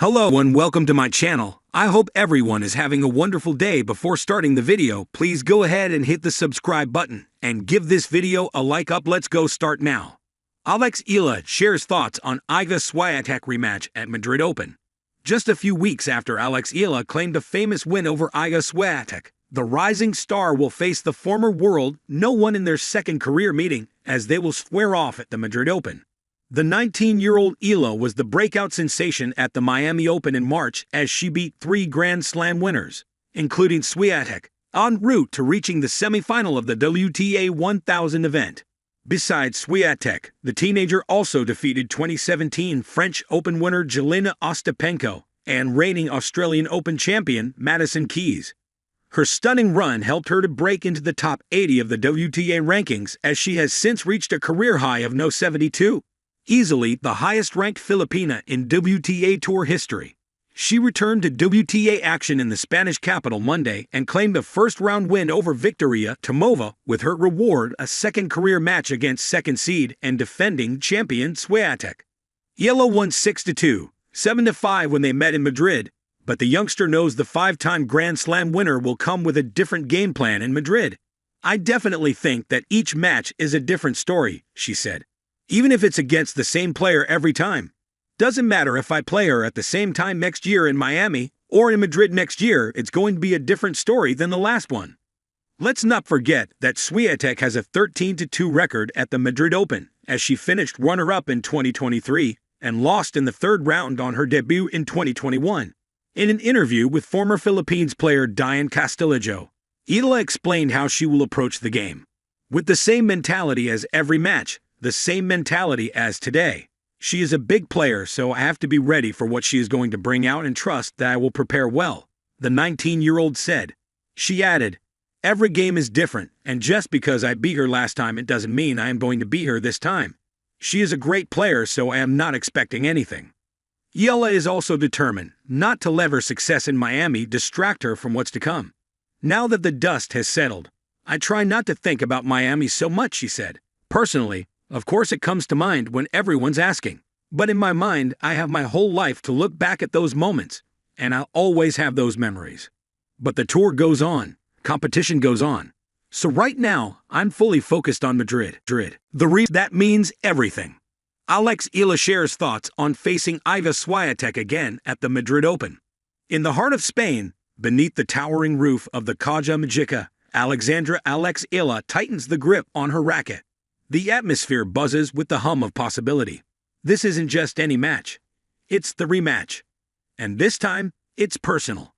Hello and welcome to my channel. I hope everyone is having a wonderful day. Before starting the video, please go ahead and hit the subscribe button and give this video a like up. Let's go start now. Eala shares thoughts on Iga Swiatek rematch at Madrid Open. Just a few weeks after Eala claimed a famous win over Iga Swiatek, the rising star will face the former world no one in their second career meeting as they will square off at the Madrid Open. The 19-year-old Eala was the breakout sensation at the Miami Open in March as she beat 3 Grand Slam winners, including Swiatek, en route to reaching the semifinal of the WTA 1000 event. Besides Swiatek, the teenager also defeated 2017 French Open winner Jelena Ostapenko and reigning Australian Open champion Madison Keys. Her stunning run helped her to break into the top 80 of the WTA rankings as she has since reached a career high of No. 72. Easily the highest-ranked Filipina in WTA Tour history. She returned to WTA action in the Spanish capital Monday and claimed a first-round win over Victoria Tomova, with her reward a second career match against second seed and defending champion Swiatek. Eala won 6-2, 7-5 when they met in Madrid, but the youngster knows the 5-time Grand Slam winner will come with a different game plan in Madrid. "I definitely think that each match is a different story," she said. "Even if it's against the same player every time. Doesn't matter if I play her at the same time next year in Miami or in Madrid next year, it's going to be a different story than the last one." Let's not forget that Swiatek has a 13-2 record at the Madrid Open, as she finished runner-up in 2023 and lost in the third round on her debut in 2021. In an interview with former Philippines player Diane Castillejo, Eala explained how she will approach the game. "With the same mentality as every match, the same mentality as today. She is a big player, so I have to be ready for what she is going to bring out and trust that I will prepare well," the 19-year-old said. She added, "Every game is different, and just because I beat her last time it doesn't mean I am going to beat her this time. She is a great player, so I am not expecting anything." Eala is also determined not to let her success in Miami distract her from what's to come. "Now that the dust has settled, I try not to think about Miami so much," she said. "Personally, of course it comes to mind when everyone's asking. But in my mind, I have my whole life to look back at those moments, and I'll always have those memories. But the tour goes on, competition goes on. So right now, I'm fully focused on Madrid. That means everything." Eala shares thoughts on facing Iga Swiatek again at the Madrid Open. In the heart of Spain, beneath the towering roof of the Caja Magica, Eala tightens the grip on her racket. The atmosphere buzzes with the hum of possibility. This isn't just any match. It's the rematch. And this time, it's personal.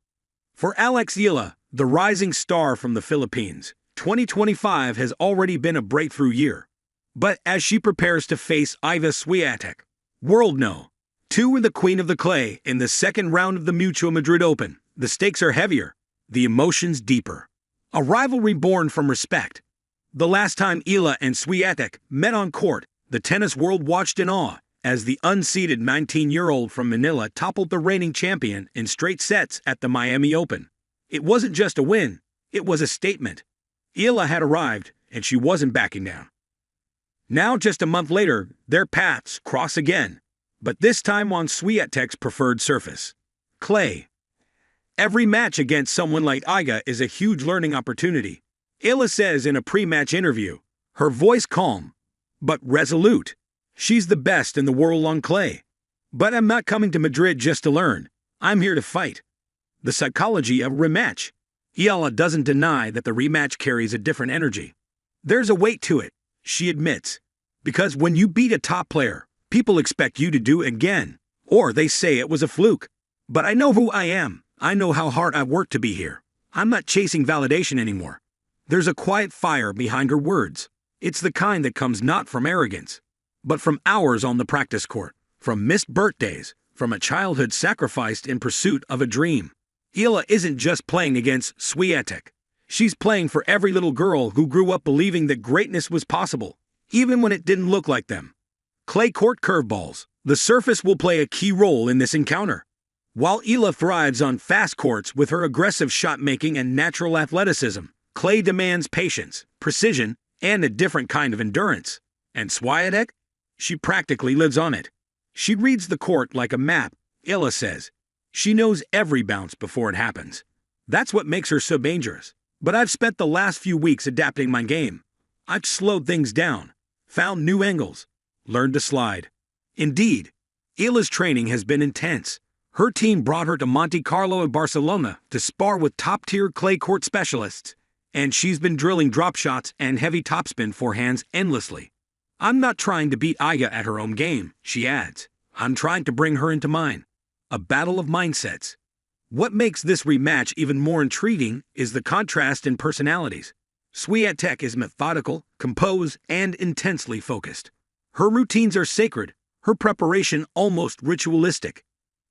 For Eala, the rising star from the Philippines, 2025 has already been a breakthrough year. But as she prepares to face Iga Swiatek, world no. 2 were the queen of the clay in the second round of the Mutua Madrid Open. The stakes are heavier, the emotions deeper. A rivalry born from respect. The last time Eala and Swiatek met on court, the tennis world watched in awe as the unseeded 19-year-old from Manila toppled the reigning champion in straight sets at the Miami Open. It wasn't just a win, it was a statement. Eala had arrived, and she wasn't backing down. Now, just a month later, their paths cross again, but this time on Swiatek's preferred surface, clay. Every match against someone like Iga is a huge learning opportunity. Eala says in a pre-match interview, her voice calm, but resolute. "She's the best in the world on clay. But I'm not coming to Madrid just to learn. I'm here to fight." The psychology of rematch. Eala doesn't deny that the rematch carries a different energy. "There's a weight to it," she admits. "Because when you beat a top player, people expect you to do it again, or they say it was a fluke. But I know who I am. I know how hard I've worked to be here. I'm not chasing validation anymore." There's a quiet fire behind her words. It's the kind that comes not from arrogance, but from hours on the practice court, from missed birthdays, from a childhood sacrificed in pursuit of a dream. Eala isn't just playing against Swiatek. She's playing for every little girl who grew up believing that greatness was possible, even when it didn't look like them. Clay court curveballs. The surface will play a key role in this encounter. While Eala thrives on fast courts with her aggressive shot-making and natural athleticism, clay demands patience, precision, and a different kind of endurance. And Swiatek? She practically lives on it. She reads the court like a map, Eala says. She knows every bounce before it happens. That's what makes her so dangerous. But I've spent the last few weeks adapting my game. I've slowed things down, found new angles, learned to slide. Indeed, Eala's training has been intense. Her team brought her to Monte Carlo and Barcelona to spar with top-tier clay court specialists, and she's been drilling drop shots and heavy topspin forehands endlessly. I'm not trying to beat Iga at her own game, she adds. I'm trying to bring her into mine. A battle of mindsets. What makes this rematch even more intriguing is the contrast in personalities. Swiatek is methodical, composed, and intensely focused. Her routines are sacred, her preparation almost ritualistic.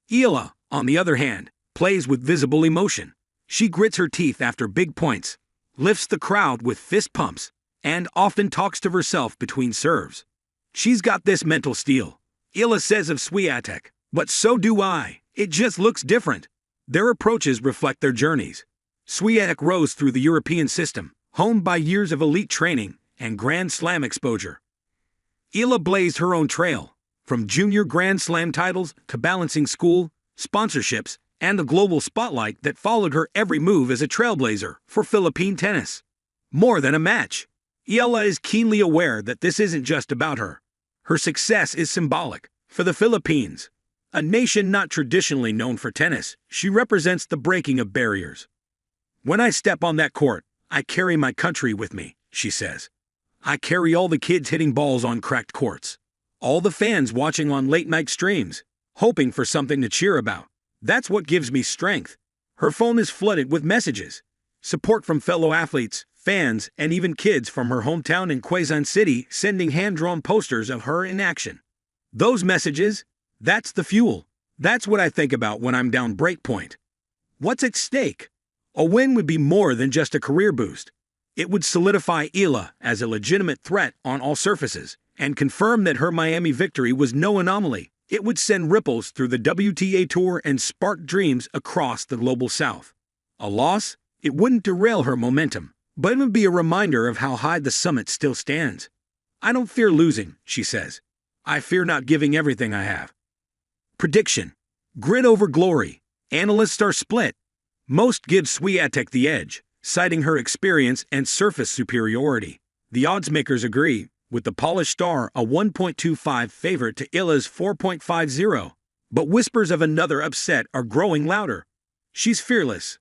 Eala, on the other hand, plays with visible emotion. She grits her teeth after big points, lifts the crowd with fist pumps, and often talks to herself between serves. She's got this mental steel, Eala says of Swiatek, but so do I. It just looks different. Their approaches reflect their journeys. Swiatek rose through the European system, honed by years of elite training and Grand Slam exposure. Eala blazed her own trail, from junior Grand Slam titles to balancing school, sponsorships, and a global spotlight that followed her every move as a trailblazer for Philippine tennis. More than a match, Eala is keenly aware that this isn't just about her. Her success is symbolic. For the Philippines, a nation not traditionally known for tennis, she represents the breaking of barriers. When I step on that court, I carry my country with me, she says. I carry all the kids hitting balls on cracked courts, all the fans watching on late-night streams, hoping for something to cheer about. That's what gives me strength. Her phone is flooded with messages, support from fellow athletes, fans, and even kids from her hometown in Quezon City sending hand-drawn posters of her in action. Those messages, that's the fuel. That's what I think about when I'm down break point. What's at stake? A win would be more than just a career boost. It would solidify Eala as a legitimate threat on all surfaces and confirm that her Miami victory was no anomaly. It would send ripples through the WTA Tour and spark dreams across the global south. A loss? It wouldn't derail her momentum, but it would be a reminder of how high the summit still stands. I don't fear losing, she says. I fear not giving everything I have. Prediction. Grit over glory. Analysts are split. Most give Swiatek the edge, citing her experience and surface superiority. The oddsmakers agree, with the polished star a 1.25 favorite to Eala's 4.50. But whispers of another upset are growing louder. She's fearless.